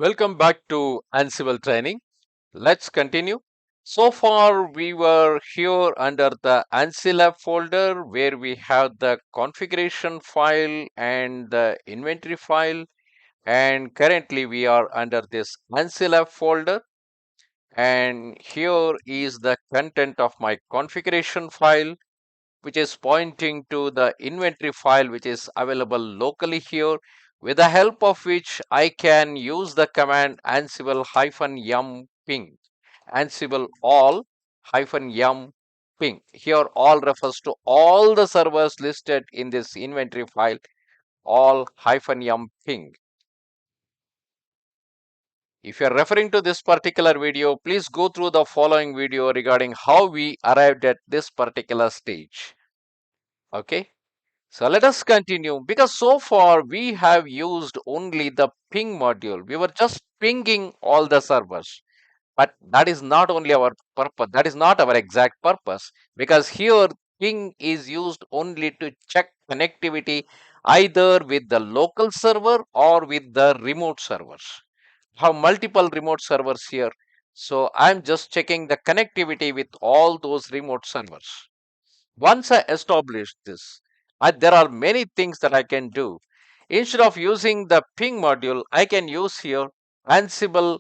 Welcome back to Ansible training. Let's continue. So far, we were here under the Ansible folder where we have the configuration file and the inventory file. And currently, we are under this Ansible folder. And here is the content of my configuration file, which is pointing to the inventory file which is available locally here, with the help of which I can use the command ansible-yum ping. Ansible all-yum ping. Here all refers to all the servers listed in this inventory file, all-yum ping. If you are referring to this particular video, please go through the following video regarding how we arrived at this particular stage. Okay. So let us continue, because so far we have used only the ping module. We were just pinging all the servers, but that is not only our purpose. That is not our exact purpose, because here ping is used only to check connectivity either with the local server or with the remote servers. Have multiple remote servers here. So I'm just checking the connectivity with all those remote servers. Once I establish this, there are many things that I can do. Instead of using the ping module, I can use here Ansible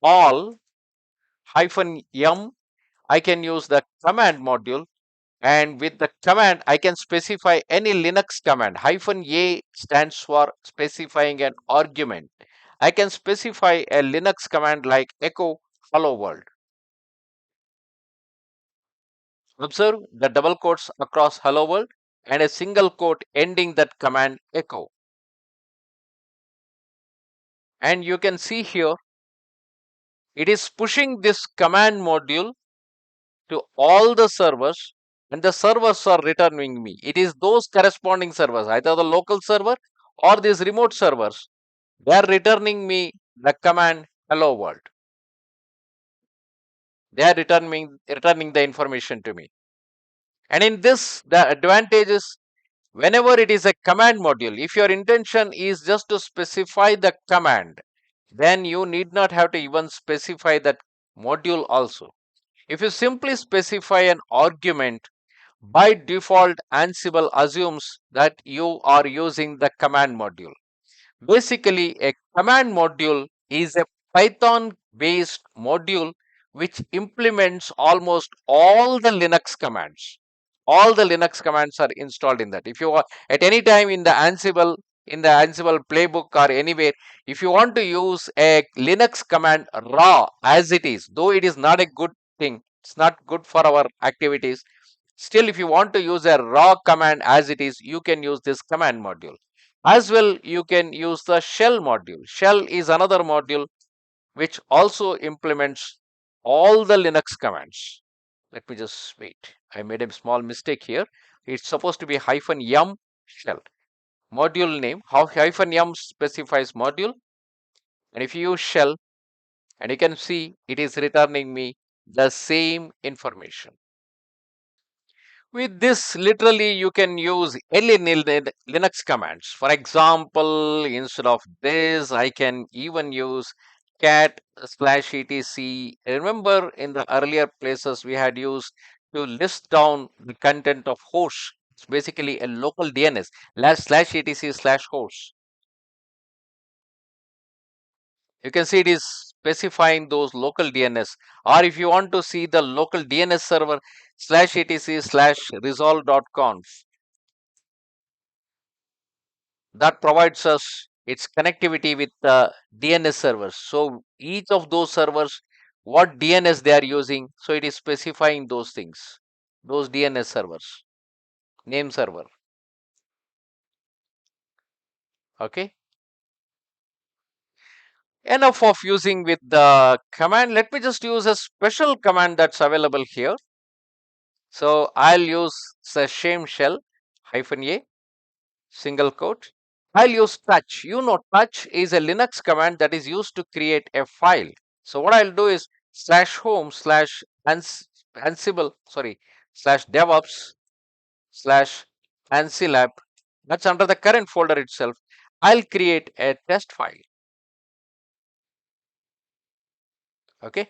all-yum. I can use the command module, and with the command, I can specify any Linux command. -A stands for specifying an argument. I can specify a Linux command like echo hello world. Observe the double quotes across hello world and a single quote ending that command echo. And you can see here, it is pushing this command module to all the servers, and the servers are returning me. It is those corresponding servers, either the local server or these remote servers. They are returning me the command hello world. They are returning the information to me. And in this, the advantage is, whenever it is a command module, if your intention is just to specify the command, then you need not have to even specify that module also. If you simply specify an argument, by default Ansible assumes that you are using the command module. Basically, a command module is a Python based module which implements almost all the Linux commands. All the Linux commands are installed in that. If you are at any time in the Ansible playbook or anywhere, if you want to use a Linux command raw as it is, though it is not a good thing, it's not good for our activities. Still, if you want to use a raw command as it is, you can use this command module. As well, you can use the shell module. Shell is another module which also implements all the Linux commands. Let me just wait. I made a small mistake here. It's supposed to be -yum shell. Module name, how -yum specifies module. And if you use shell, and you can see it is returning me the same information. With this, literally, you can use any Linux commands. For example, instead of this, I can even use cat/etc. Remember, in the earlier places, we had used to list down the content of hosts. It's basically a local DNS, /etc/host. You can see it is specifying those local DNS. Or if you want to see the local DNS server, /etc/resolve.conf, that provides us its connectivity with the DNS servers. So each of those servers, what DNS they are using, so it is specifying those things, those DNS servers, name server. Okay. Enough of using with the command. Let me just use a special command that's available here. So I'll use sashame shell -a single quote. I'll use touch. You know, touch is a Linux command that is used to create a file. So what I'll do is /home/ansible, /devops/ansilab. That's under the current folder itself. I'll create a test file. Okay,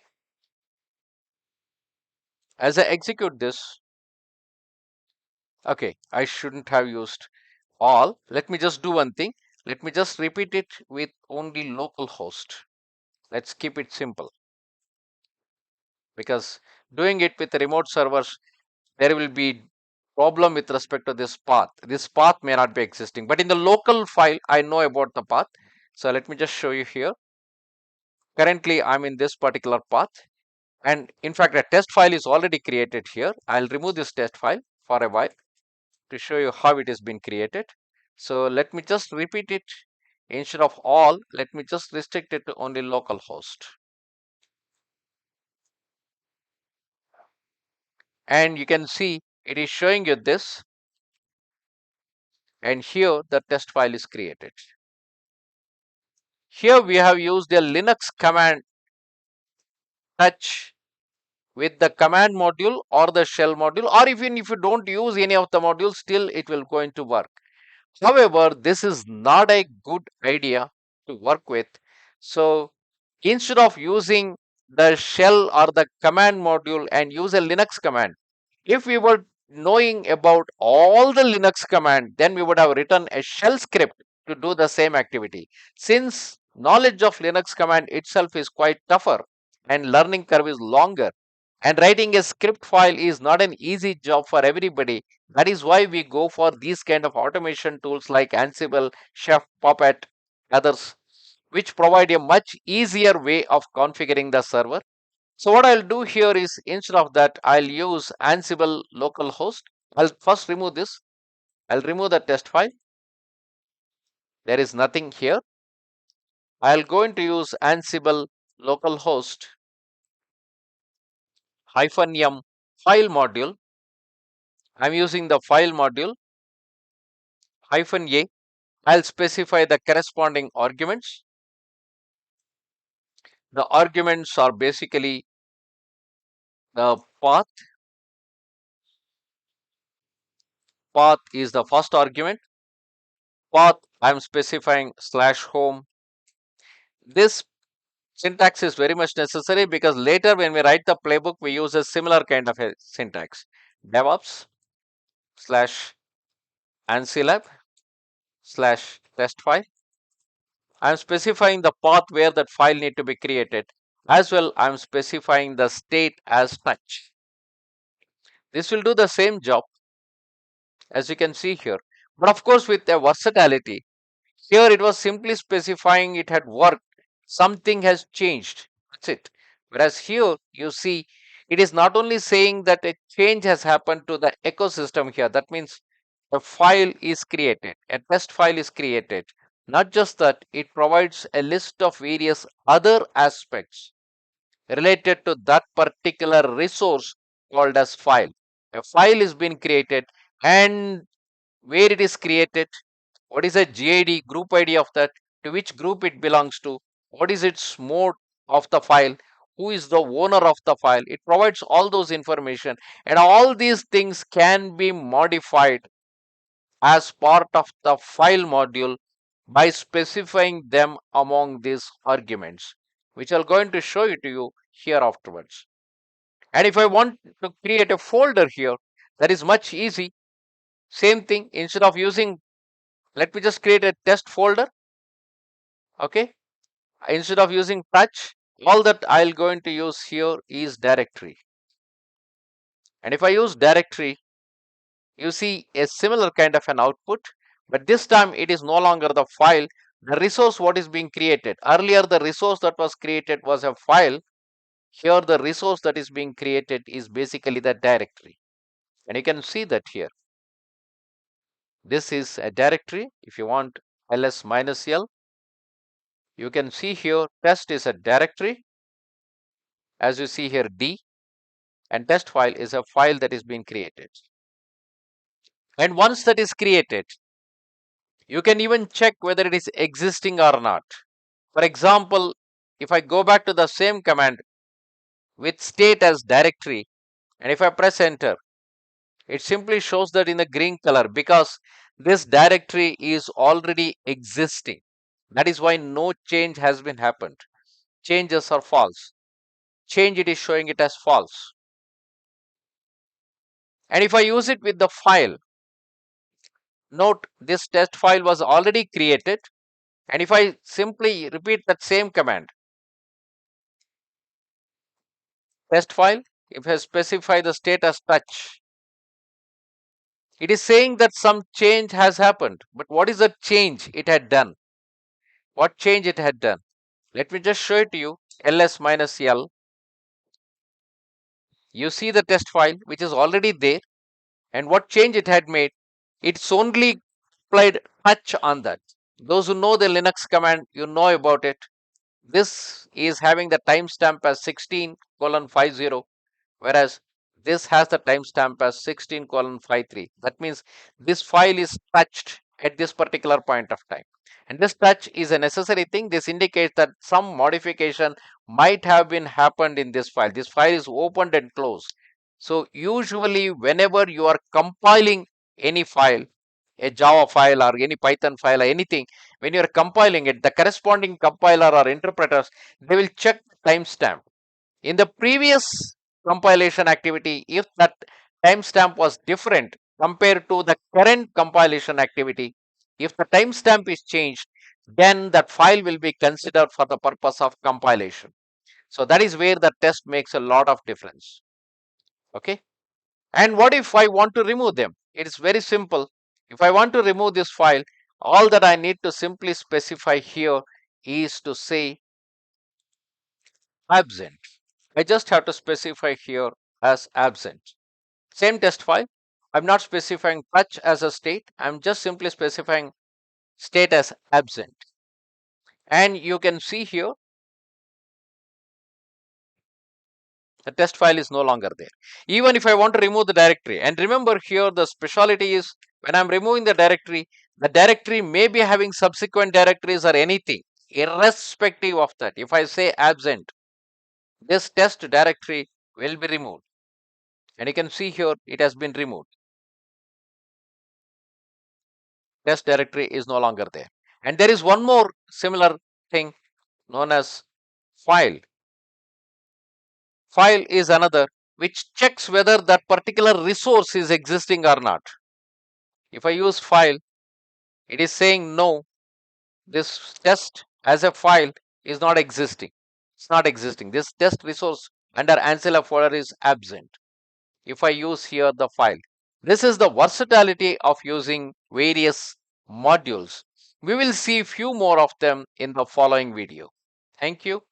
as I execute this, okay, I shouldn't have used all. Let me just do one thing. Let me just repeat it with only localhost. Let's keep it simple, because doing it with remote servers, there will be problem with respect to this path. This path may not be existing, but in the local file, I know about the path. So let me just show you here. Currently, I'm in this particular path. And in fact, a test file is already created here. I'll remove this test file for a while to show you how it has been created. So let me just repeat it. Instead of all, let me just restrict it to only localhost. And you can see it is showing you this. And here the test file is created. Here we have used a Linux command touch with the command module or the shell module, or even if you don't use any of the modules, still it will going to work. However, this is not a good idea to work with. So instead of using the shell or the command module and use a Linux command, if we were knowing about all the Linux command, then we would have written a shell script to do the same activity. Since knowledge of Linux command itself is quite tougher and learning curve is longer, and writing a script file is not an easy job for everybody. That is why we go for these kind of automation tools like Ansible, Chef, Puppet, others, which provide a much easier way of configuring the server. So what I'll do here is, instead of that, I'll use Ansible localhost. I'll first remove this. I'll remove the test file. There is nothing here. I'll going to use Ansible localhost -m file module. I'm using the file module -a. I'll specify the corresponding arguments. The arguments are basically the path. Path is the first argument. Path, I'm specifying /home. This syntax is very much necessary because later when we write the playbook, we use a similar kind of a syntax. DevOps /Ansilab /test file. I'm specifying the path where that file need to be created. As well, I'm specifying the state as such. This will do the same job as you can see here. But of course, with a versatility, here it was simply specifying it had worked. Something has changed. That's it. Whereas here you see it is not only saying that a change has happened to the ecosystem here. That means a file is created, a test file is created. Not just that, it provides a list of various other aspects related to that particular resource called as file. A file is being created, and where it is created, what is a GID, group ID of that, to which group it belongs to, what is its mode of the file, who is the owner of the file. It provides all those information, and all these things can be modified as part of the file module by specifying them among these arguments, which I'm going to show it to you here afterwards. And if I want to create a folder here, that is much easy. Same thing, instead of using, let me just create a test folder. Okay, instead of using touch, all that I'll going to use here is directory. And if I use directory, you see a similar kind of an output, but this time it is no longer the file, the resource what is being created. Earlier the resource that was created was a file. Here the resource that is being created is basically the directory, and you can see that here. This is a directory. If you want ls-l, you can see here test is a directory, as you see here D, and test file is a file that is being created. And once that is created, you can even check whether it is existing or not. For example, if I go back to the same command with state as directory, and if I press enter, it simply shows that in the green color because this directory is already existing. That is why no change has been happened. Changes are false. change, it is showing it as false. And if I use it with the file, note this test file was already created. And if I simply repeat that same command, test file, if I specify the state as touch, it is saying that some change has happened. But what is the change it had done? What change it had done? Let me just show it to you. ls minus l. You see the test file which is already there. And what change it had made? It's only applied touch on that. Those who know the Linux command, you know about it. This is having the timestamp as 16:50, whereas this has the timestamp as 16:53. That means this file is touched at this particular point of time. And this touch is a necessary thing. This indicates that some modification might have been happened in this file. This file is opened and closed. So usually whenever you are compiling any file, a Java file or any Python file or anything, when you are compiling it, the corresponding compiler or interpreters, they will check timestamp. In the previous compilation activity, if that timestamp was different compared to the current compilation activity, if the timestamp is changed, then that file will be considered for the purpose of compilation. So that is where the test makes a lot of difference. Okay. And what if I want to remove them? It is very simple. If I want to remove this file, all that I need to simply specify here is to say absent. I just have to specify here as absent. Same test file. I'm not specifying touch as a state. I'm just simply specifying state as absent. And you can see here the test file is no longer there. Even if I want to remove the directory, and remember here the speciality is when I'm removing the directory may be having subsequent directories or anything. Irrespective of that, if I say absent, this test directory will be removed. And you can see here it has been removed. Test directory is no longer there. And there is one more similar thing known as file. File is another which checks whether that particular resource is existing or not. If I use file, it is saying no, this test as a file is not existing. It's not existing. This test resource under Ansible folder is absent. If I use here the file, this is the versatility of using various modules. We will see few more of them in the following video. Thank you.